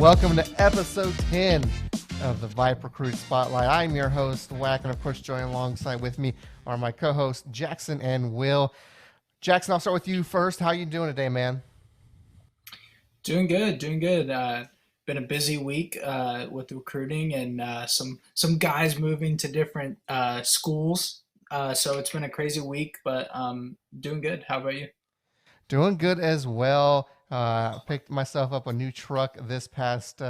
Welcome to episode 10 of the VYPE Recruit Spotlight. I'm your host, Wac, and of course, joining alongside with me are my co-hosts, Jackson and Will. Jackson, I'll start with you first. How you doing today, man? Doing good. Been a busy week with recruiting and some guys moving to different schools. So it's been a crazy week, but doing good. How about you? Doing good as well. Picked myself up a new truck this past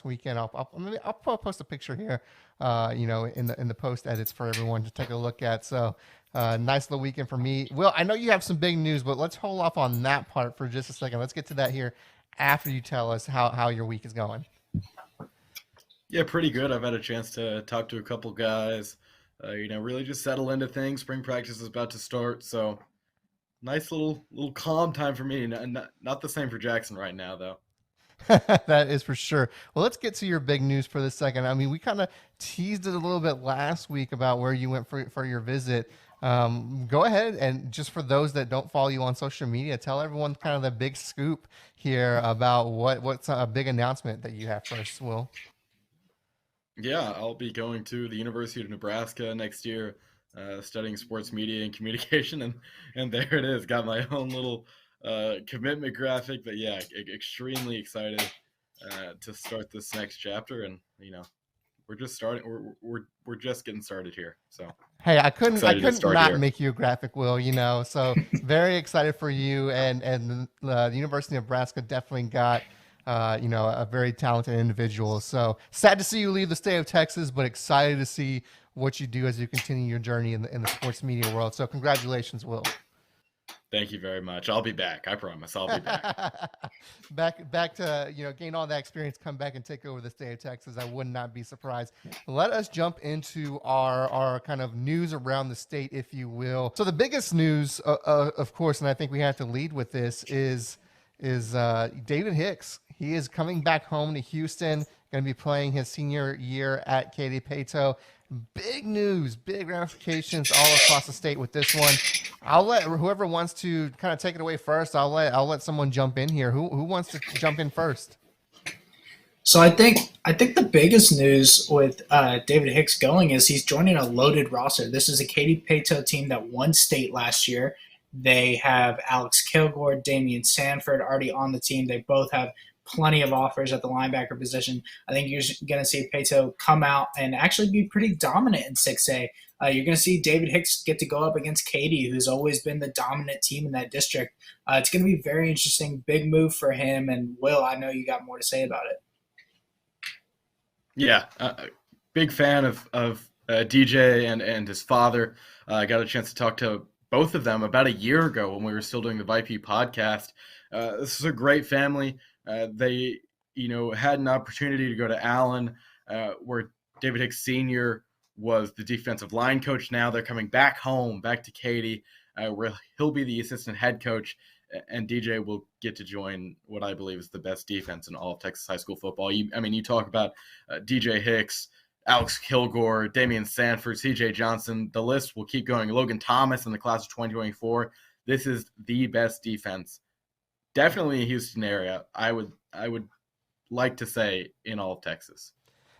weekend. I'll post a picture here, in the post edits for everyone to take a look at. So, nice little weekend for me. Will, I know you have some big news, but let's hold off on that part for just a second. Let's get to that here after you tell us how your week is going. Yeah, pretty good. I've had a chance to talk to a couple guys, really just settle into things. Spring practice is about to start, so nice little calm time for me. Not the same for Jackson right now, though. That is for sure. Well, let's get to your big news for this second. I mean, we kind of teased it a little bit last week about where you went for your visit. Go ahead and just for those that don't follow you on social media, tell everyone kind of the big scoop here about what's a big announcement that you have first, Will. Yeah, I'll be going to the University of Nebraska next year, studying sports media and communication, and there it is. Got my own little commitment graphic, but yeah, extremely excited to start this next chapter, and we're just starting. We're just getting started here. So Hey, I couldn't start not here. make you a graphic, Will, so very excited for you and the University of Nebraska definitely got a very talented individual. So sad to see you leave the state of Texas, but excited to see what you do as you continue your journey in the sports media world. So congratulations, Will. Thank you very much. I'll be back. I promise. I'll be back. back to gain all that experience, come back and take over the state of Texas. I would not be surprised. Let us jump into our kind of news around the state, if you will. So the biggest news, of course, and I think we have to lead with this is David Hicks. He is coming back home to Houston. Going to be playing his senior year at Katy Paetow. Big news, big ramifications all across the state with this one. I'll let whoever wants to kind of take it away first. I'll let someone jump in here. Who wants to jump in first? So I think the biggest news with David Hicks going is he's joining a loaded roster. This is a Katy Paetow team that won state last year. They have Alex Kilgore, Damian Sanford already on the team. They both have plenty of offers at the linebacker position. I think you're going to see Paetow come out and actually be pretty dominant in 6A. You're going to see David Hicks get to go up against Katy, who's always been the dominant team in that district. It's going to be very interesting, big move for him. And Will, I know you got more to say about it. Yeah, big fan of DJ and his father. I got a chance to talk to both of them about a year ago when we were still doing the VYPE podcast. This is a great family. They, had an opportunity to go to Allen, where David Hicks Sr. was the defensive line coach. Now they're coming back home, back to Katy, where he'll be the assistant head coach, and DJ will get to join what I believe is the best defense in all of Texas high school football. You talk about DJ Hicks, Alex Kilgore, Damian Sanford, CJ Johnson. The list will keep going. Logan Thomas in the class of 2024. This is the best defense, definitely in Houston area. I would like to say in all of Texas.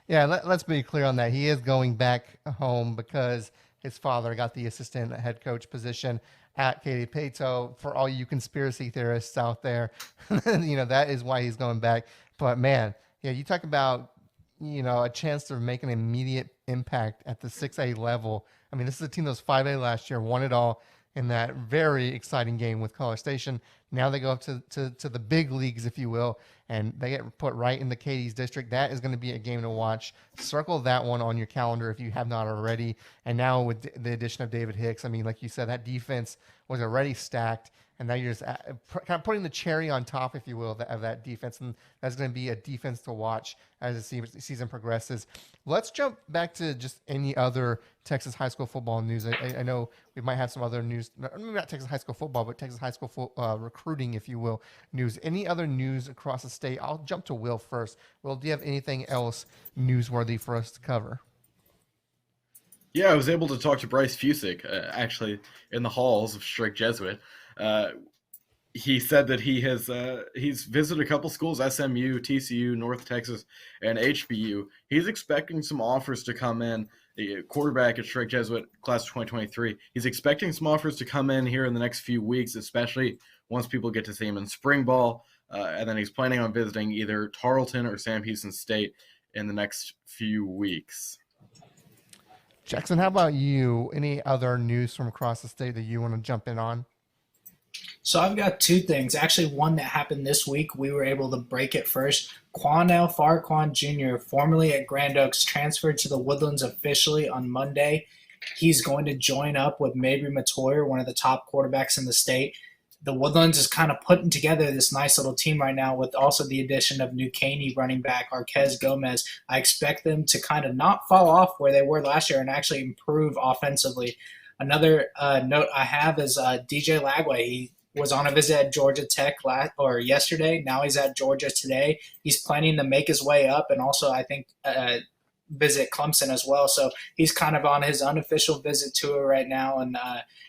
Yeah, let's be clear on that. He is going back home because his father got the assistant head coach position at Katy Paetow. For all you conspiracy theorists out there, that is why he's going back. But man, yeah, you talk about a chance to make an immediate impact at the 6A level. I mean, this is a team that was 5A last year, won it all in that very exciting game with College Station. Now they go up to the big leagues, if you will, and they get put right in the Katy's district. That is going to be a game to watch. Circle that one on your calendar if you have not already. And now with the addition of David Hicks, I mean, like you said, that defense was already stacked, and now you're just kind of putting the cherry on top, if you will, of that defense. And that's going to be a defense to watch as the season progresses. Let's jump back to just any other Texas high school football news. I know we might have some other news, maybe not Texas high school football, but Texas high school recruiting, if you will, news. Any other news across the state? I'll jump to Will first. Will, do you have anything else newsworthy for us to cover? Yeah, I was able to talk to Bryce Fusick, actually, in the halls of Strict Jesuit. he said that he's visited a couple schools, SMU, TCU, North Texas, and HBU. He's expecting some offers to come in. The quarterback at Strike Jesuit class of 2023. He's expecting some offers to come in here in the next few weeks, especially once people get to see him in spring ball. And then he's planning on visiting either Tarleton or Sam Houston State in the next few weeks. Jackson, how about you? Any other news from across the state that you want to jump in on? So I've got two things. Actually, one that happened this week. We were able to break it first. Quanell Farquan Jr., formerly at Grand Oaks, transferred to the Woodlands officially on Monday. He's going to join up with Mabry Matoyer, one of the top quarterbacks in the state. The Woodlands is kind of putting together this nice little team right now with also the addition of New Caney running back Arquez Gomez. I expect them to kind of not fall off where they were last year and actually improve offensively. Another note I have is DJ Lagway. He was on a visit at Georgia Tech yesterday. Now he's at Georgia today. He's planning to make his way up and also, I think, visit Clemson as well. So he's kind of on his unofficial visit tour right now, and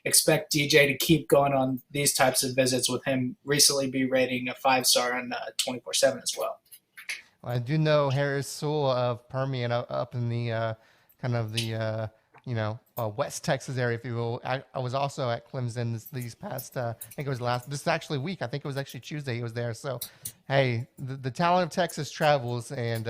expect DJ to keep going on these types of visits with him recently be rating a 5-star on 24/7 as well. I do know Harris Sewell of Permian up in the kind of the West Texas area, if you will. I was also at Clemson these past, I think it was this actually week. I think it was actually Tuesday he was there. So, hey, the talent of Texas travels, and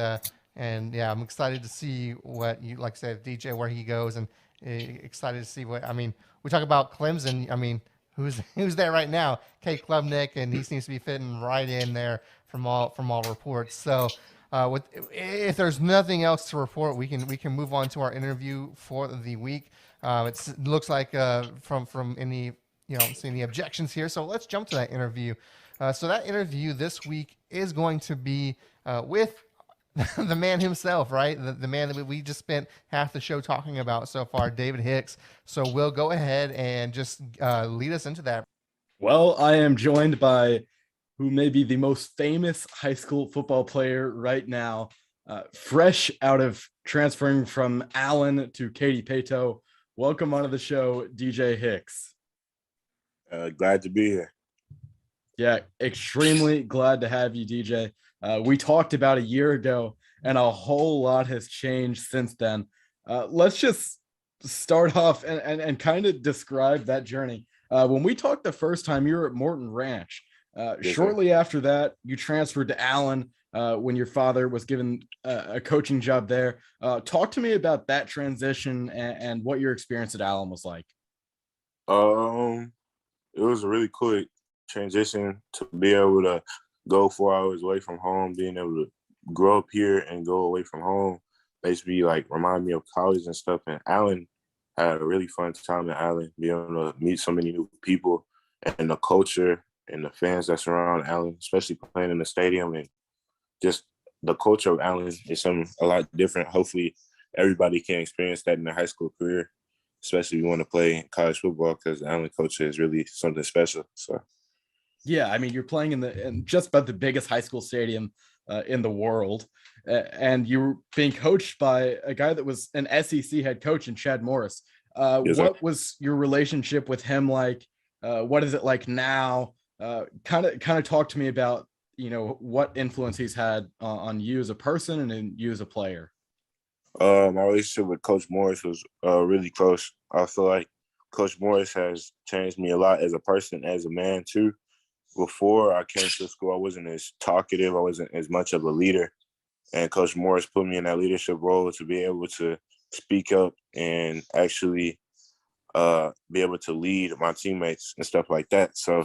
yeah, I'm excited to see what you, like I said, DJ, where he goes, and excited to see what, I mean, we talk about Clemson. I mean, who's there right now? Kate Klubnik, and he seems to be fitting right in there from all reports. So, if there's nothing else to report, we can move on to our interview for the week. It looks like from any seeing the objections here. So let's jump to that interview. So that interview this week is going to be with the man himself, right? The man that we just spent half the show talking about so far, David Hicks. So we'll go ahead and just lead us into that. Well, I am joined by who may be the most famous high school football player right now, fresh out of transferring from Allen to Katy Paetow. Welcome onto the show, DJ Hicks. Glad to be here. Yeah, extremely glad to have you, DJ. We talked about a year ago, and a whole lot has changed since then. Let's just start off and kind of describe that journey. When we talked the first time, you were at Morton Ranch. Shortly after that, you transferred to Allen when your father was given a coaching job there. Talk to me about that transition and what your experience at Allen was like. It was a really quick transition to be able to go 4 hours away from home, being able to grow up here and go away from home, basically like remind me of college and stuff. And Allen, had a really fun time at Allen, being able to meet so many new people and the culture and the fans that surround Allen, especially playing in the stadium, and just the culture of Allen is something a lot different. Hopefully everybody can experience that in their high school career, especially if you want to play college football, because the Allen culture is really something special. So, yeah, I mean, you're playing in just about the biggest high school stadium in the world, and you're being coached by a guy that was an SEC head coach in Chad Morris. Yes, what was your relationship with him like? What is it like now? Kind of talk to me about, what influence he's had on you as a person and in you as a player. My relationship with Coach Morris was really close. I feel like Coach Morris has changed me a lot as a person, as a man too. Before I came to school, I wasn't as talkative. I wasn't as much of a leader. And Coach Morris put me in that leadership role to be able to speak up and actually be able to lead my teammates and stuff like that. So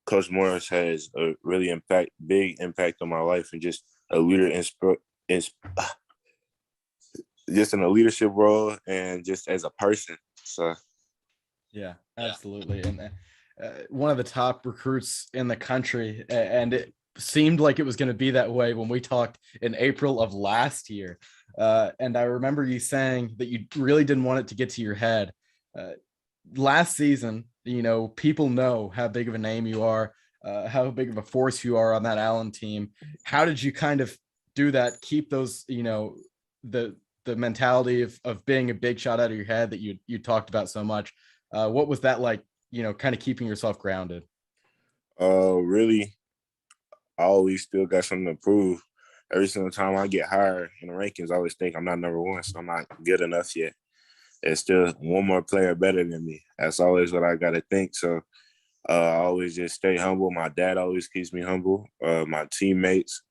Coach Morris has a really big impact on my life, and just a leader just in a leadership role and just as a person. So, yeah, absolutely. And one of the top recruits in the country, and it seemed like it was going to be that way when we talked in April of last year. And I remember you saying that you really didn't want it to get to your head. Last season, people know how big of a name you are, how big of a force you are on that Allen team. How did you kind of do that? Keep those, the mentality of being a big shot out of your head that you talked about so much. What was that like, kind of keeping yourself grounded? Really, I always still got something to prove. Every single time I get higher in the rankings, I always think I'm not number one, so I'm not good enough yet. There's still one more player better than me. That's always what I got to think. So I always just stay humble. My dad always keeps me humble. My teammates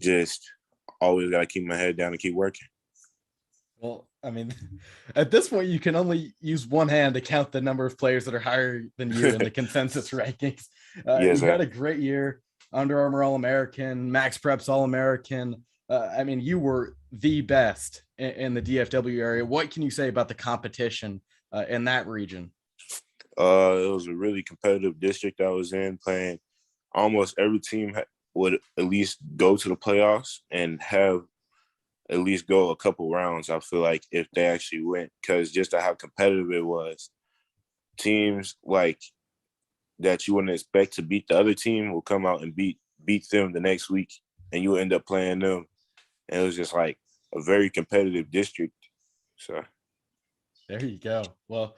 just always got to keep my head down and keep working. Well, I mean, at this point, you can only use one hand to count the number of players that are higher than you in the consensus rankings. Yes, You sir. had a great year, Under Armour All-American, Max Preps All-American. I mean, you were the best in the DFW area. What can you say about the competition in that region? It was a really competitive district I was in, playing almost every team would at least go to the playoffs and have at least go a couple rounds. I feel like if they actually went, because just how competitive it was, teams like that you wouldn't expect to beat the other team will come out and beat them the next week, and you end up playing them. And it was just like a very competitive district. So there you go. Well,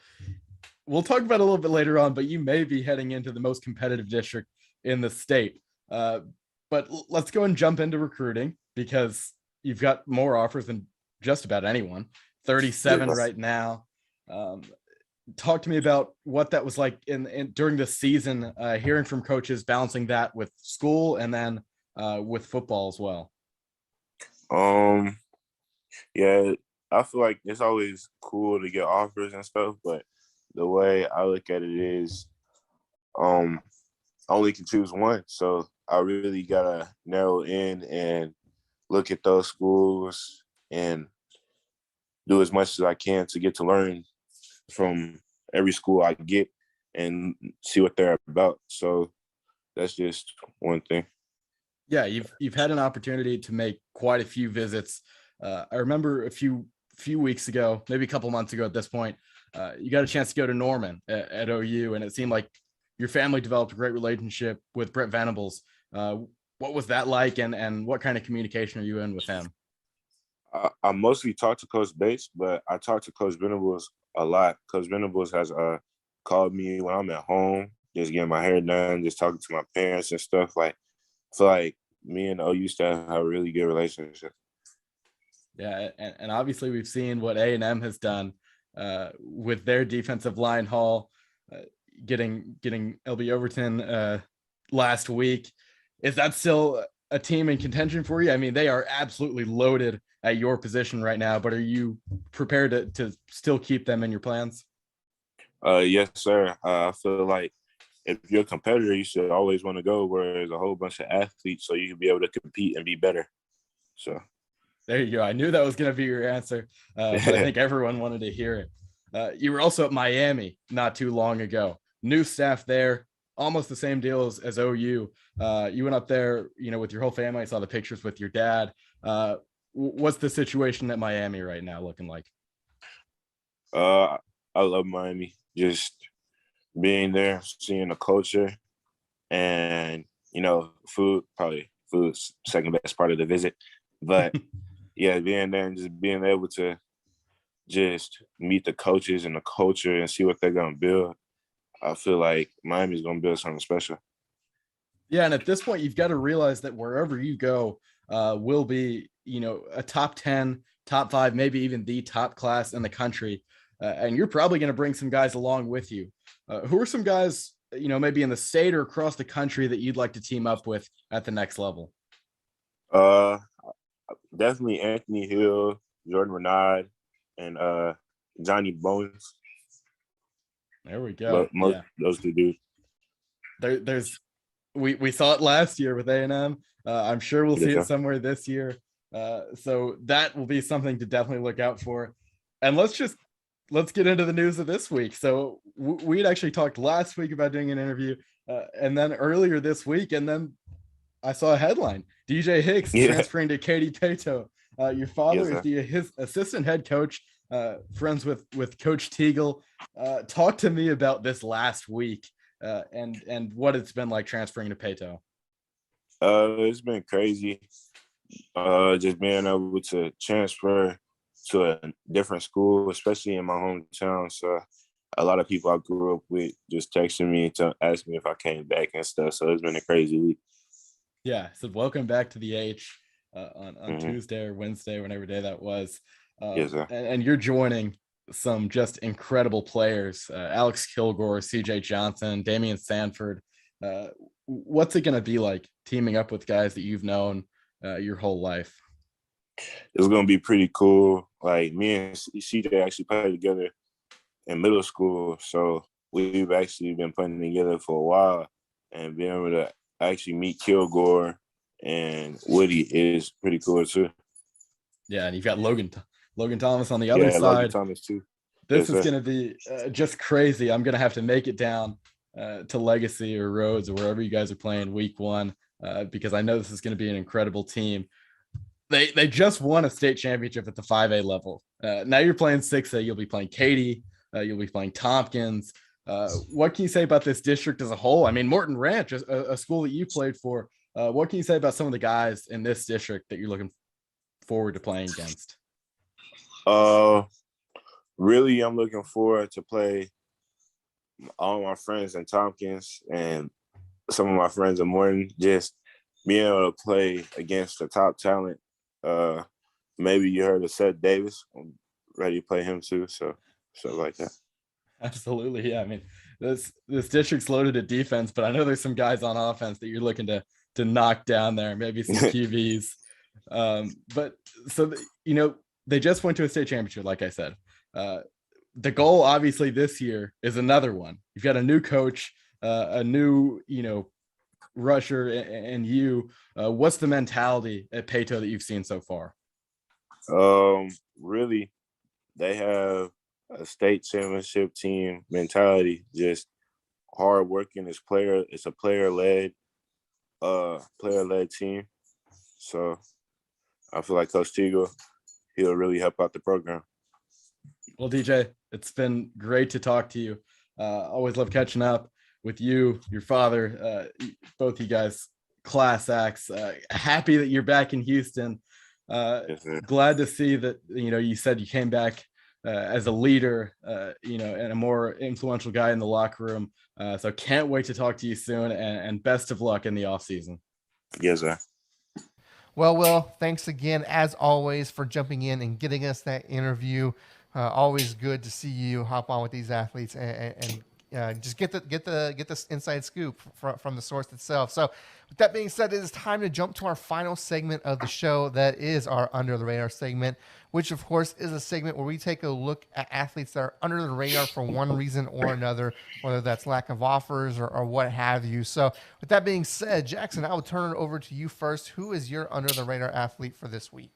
we'll talk about it a little bit later on, but you may be heading into the most competitive district in the state. But let's go and jump into recruiting, because you've got more offers than just about anyone. 37 right now. Talk to me about what that was like in during the season, hearing from coaches, balancing that with school and then with football as well. Yeah, I feel like it's always cool to get offers and stuff, but the way I look at it is, I only can choose one. So I really gotta narrow in and look at those schools and do as much as I can to get to learn from every school I get and see what they're about. So that's just one thing. Yeah, you've had an opportunity to make quite a few visits. I remember a few weeks ago, maybe a couple months ago at this point, you got a chance to go to Norman at OU, and it seemed like your family developed a great relationship with Brett Venables. What was that like, and what kind of communication are you in with him? I mostly talk to Coach Bates, but I talk to Coach Venables a lot. Coach Venables has called me when I'm at home, just getting my hair done, just talking to my parents and stuff. Like, I feel like me and OU staff have a really good relationship. Yeah, and obviously we've seen what A&M has done with their defensive line haul, getting LB Overton last week. Is that still a team in contention for you? I mean, they are absolutely loaded at your position right now, but are you prepared to still keep them in your plans? Yes, sir. I feel like if you're a competitor, you should always want to go where there's a whole bunch of athletes so you can be able to compete and be better. So there you go. I knew that was going to be your answer, but I think everyone wanted to hear it. You were also at Miami not too long ago. New staff there, almost the same deal as OU. You went up there, with your whole family. I saw the pictures with your dad. What's the situation at Miami right now looking like? I love Miami. Just being there, seeing the culture, and food. Probably food's second best part of the visit. But yeah, being there and just being able to just meet the coaches and the culture and see what they're gonna build. I feel like Miami's gonna build something special. Yeah, and at this point, you've got to realize that wherever you go will be, a top 10, top 5, maybe even the top class in the country. And you're probably going to bring some guys along with you. Who are some guys, maybe in the state or across the country that you'd like to team up with at the next level? Definitely Anthony Hill, Jordan Renard, and Johnny Bones. There we go. Those two dudes. There's we saw it last year with A&M. I'm sure we'll see it somewhere this year. So that will be something to definitely look out for. And let's get into the news of this week. So we'd actually talked last week about doing an interview, and then earlier this week, and then I saw a headline: DJ HIcks transferring to Katy, Paetow. Your father is his assistant head coach, friends with Coach Teagle. Talk to me about this last week and what it's been like transferring to Paetow. It's been crazy. Just being able to transfer to a different school, especially in my hometown. So a lot of people I grew up with just texting me to ask me if I came back and stuff. So it's been a crazy week. Yeah, so welcome back to the H on Mm-hmm. Tuesday or Wednesday, whenever day that was. Yes, sir. And you're joining some just incredible players, Alex Kilgore, CJ Johnson, Damian Sanford. What's it going to be like teaming up with guys that you've known your whole life? It's going to be pretty cool. Like, me and CJ actually played together in middle school. So we've actually been playing together for a while, and being able to actually meet Kilgore and Woody is pretty cool too. Yeah, and you've got Logan Thomas on the other side. Logan Thomas too. This is going to be just crazy. I'm going to have to make it down to Legacy or Rhodes or wherever you guys are playing week 1 because I know this is going to be an incredible team. They just won a state championship at the 5A level. Now you're playing 6A. You'll be playing Katy. You'll be playing Tompkins. What can you say about this district as a whole? I mean, Morton Ranch, a school that you played for. What can you say about some of the guys in this district that you're looking forward to playing against? Really, I'm looking forward to play all my friends in Tompkins and some of my friends in Morton. Just being able to play against the top talent. Maybe you heard of Seth Davis. I'm ready to play him too. So like that. Absolutely. Yeah. I mean, this district's loaded at defense, but I know there's some guys on offense that you're looking to knock down there, maybe some QBs. But so, they just went to a state championship, like I said. The goal, obviously, this year is another one. You've got a new coach, a new, rusher, and you. What's the mentality at Paetow that you've seen so far? Really, they have a state championship team mentality. Just hard working. It's a player-led team. So I feel like Coach Teagle, he'll really help out the program. Well, DJ, it's been great to talk to you. Always love catching up with you, your father, both you guys, class acts. Happy that you're back in Houston. Yes, glad to see that, you said you came back as a leader, and a more influential guy in the locker room. So can't wait to talk to you soon, and best of luck in the off season. Yes, sir. Well, Will, thanks again, as always, for jumping in and getting us that interview. Always good to see you hop on with these athletes and just get this inside scoop from the source itself. So with that being said, it is time to jump to our final segment of the show. That is our Under the Radar segment, which of course is a segment where we take a look at athletes that are under the radar for one reason or another, whether that's lack of offers or what have you. So with that being said, Jackson, I will turn it over to you first. Who is your under the radar athlete for this week?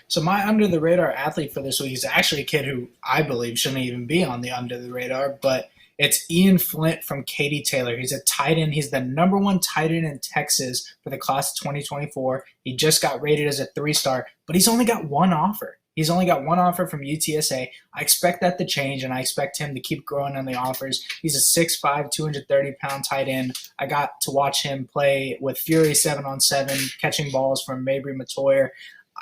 So my under the radar athlete for this week is actually a kid who I believe shouldn't even be on the under the radar, but it's Ian Flint from Katy Taylor. He's a tight end. He's the number 1 tight end in Texas for the class of 2024. He just got rated as a 3-star, but he's only got one offer. He's only got one offer from UTSA. I expect that to change, and I expect him to keep growing on the offers. He's a 6'5", 230-pound tight end. I got to watch him play with Fury 7-on-7, catching balls from Mabry Matoyer.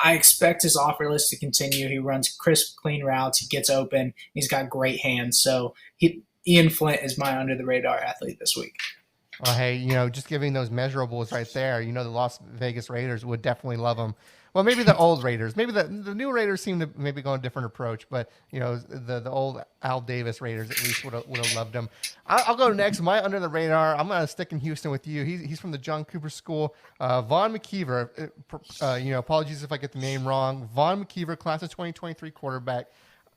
I expect his offer list to continue. He runs crisp, clean routes. He gets open. He's got great hands. So Ian Flint is my under-the-radar athlete this week. Well, hey, just giving those measurables right there, the Las Vegas Raiders would definitely love him. Well, maybe the old Raiders. Maybe the new Raiders seem to maybe go a different approach, but, the old Al Davis Raiders at least would have loved him. I'll go next. My under the radar, I'm going to stick in Houston with you. He's from the John Cooper School. Vaughn Mckeever, apologies if I get the name wrong. Vaughn Mckeever, class of 2023 quarterback.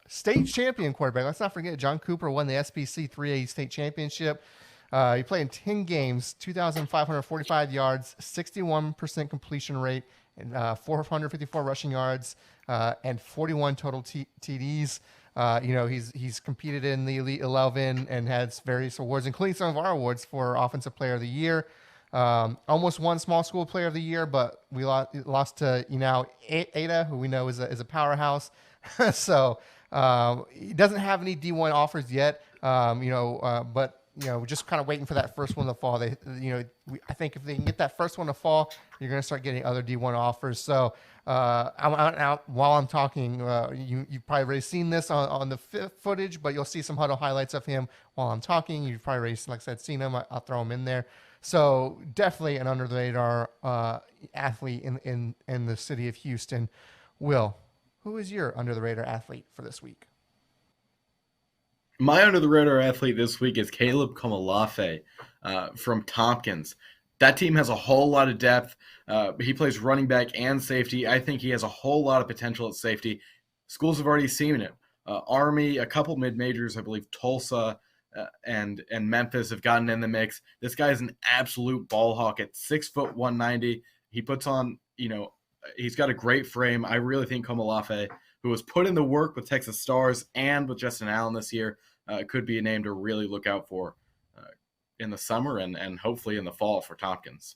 State champion quarterback. Let's not forget, John Cooper won the SBC 3A state championship. He played in 10 games, 2,545 yards, 61% completion rate, and 454 rushing yards, and 41 total TDs. He's competed in the Elite 11 and has various awards, including some of our awards for Offensive Player of the Year. Almost won Small School Player of the Year, but we lost to Ada, who we know is a powerhouse. So he doesn't have any D1 offers yet, but just kind of waiting for that first one to fall. I think if they can get that first one to fall, you're going to start getting other D1 offers. So while I'm talking, you've probably already seen this on the footage, but you'll see some huddle highlights of him while I'm talking. You've probably already, like I said, seen him. I'll throw him in there. So definitely an under the radar athlete in the city of Houston. Will, who is your under the radar athlete for this week? My under-the-radar athlete this week is Caleb Komolafe from Tompkins. That team has a whole lot of depth. He plays running back and safety. I think he has a whole lot of potential at safety. Schools have already seen it. Army, a couple mid-majors, I believe Tulsa and Memphis have gotten in the mix. This guy is an absolute ball hawk at 6 foot 190. He puts on, he's got a great frame. I really think Komolafe, who was put in the work with Texas Stars and with Justin Allen this year, could be a name to really look out for in the summer and hopefully in the fall for Tompkins.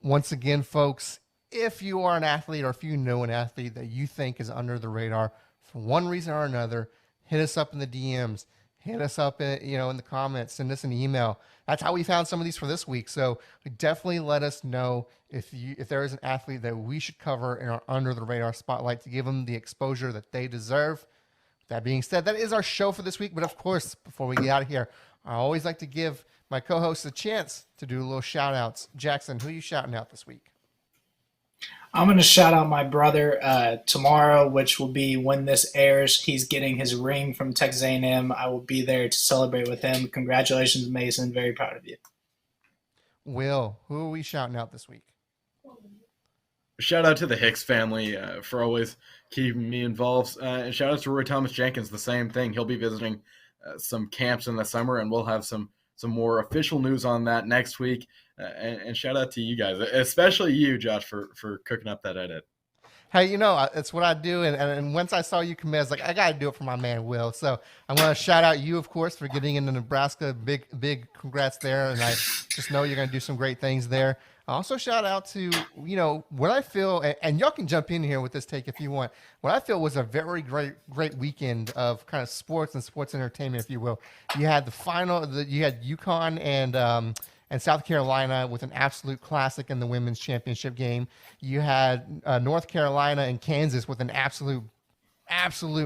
Once again, folks, if you are an athlete or if you know an athlete that you think is under the radar for one reason or another, hit us up in the DMs, hit us up in the comments, send us an email. That's how we found some of these for this week. So definitely let us know if there is an athlete that we should cover in our under the radar spotlight to give them the exposure that they deserve. That being said, that is our show for this week. But of course, before we get out of here, I always like to give my co-hosts a chance to do a little shout outs. Jackson, who are you shouting out this week? I'm going to shout out my brother tomorrow, which will be when this airs. He's getting his ring from Texas A&M. I will be there to celebrate with him. Congratulations, Mason. Very proud of you. Will, who are we shouting out this week? Shout out to the Hicks family for always keeping me involved. And shout out to Roy Thomas Jenkins, the same thing. He'll be visiting some camps in the summer, and we'll have some more official news on that next week. And shout out to you guys, especially you, Josh, for cooking up that edit. Hey, it's what I do. And once I saw you commit, I was like, I got to do it for my man, Will. So I'm going to shout out you, of course, for getting into Nebraska. Big congrats there. And I just know you're going to do some great things there. I also shout out to, what I feel, and y'all can jump in here with this take if you want, what I feel was a very great weekend of kind of sports and sports entertainment, if you will. You had the final, you had UConn and South Carolina with an absolute classic in the women's championship game. You had North Carolina and Kansas with an absolute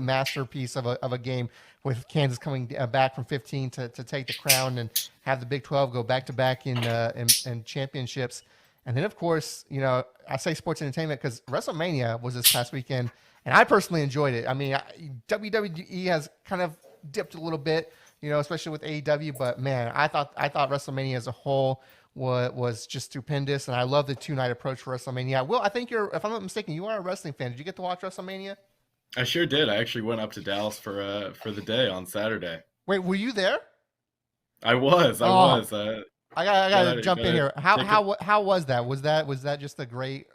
masterpiece of a game, with Kansas coming back from 15 to take the crown and have the Big 12 go back-to-back in championships. And then, of course, I say sports entertainment because WrestleMania was this past weekend, and I personally enjoyed it. I mean, WWE has kind of dipped a little bit, especially with AEW, but man, I thought WrestleMania as a whole was just stupendous, and I love the 2-night approach for WrestleMania. Will, I think if I'm not mistaken, you are a wrestling fan. Did you get to watch WrestleMania? I sure did. I actually went up to Dallas for the day on Saturday. Wait, were you there? I was. I gotta jump in here. How was that? Was that just a great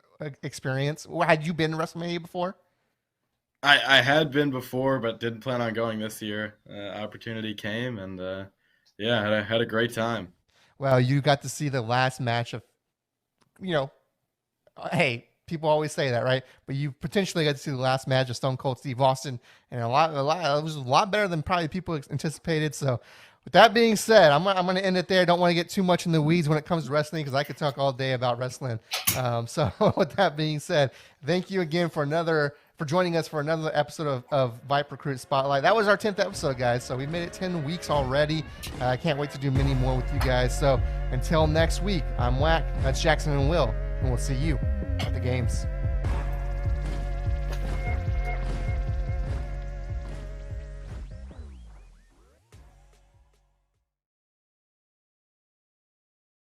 experience? Had you been to WrestleMania before? I had been before, but didn't plan on going this year. Opportunity came, and I had a great time. Well, you got to see the last match of, hey, people always say that, right? But you potentially got to see the last match of Stone Cold Steve Austin, and it was a lot better than probably people anticipated. So, with that being said, I'm going to end it there. I don't want to get too much in the weeds when it comes to wrestling because I could talk all day about wrestling. So, with that being said, thank you again for joining us for another episode of VYPE Recruit Spotlight. That was our 10th episode, guys. So we made it 10 weeks already. I can't wait to do many more with you guys. So until next week, I'm Wac. That's Jackson and Will, and we'll see you at the games.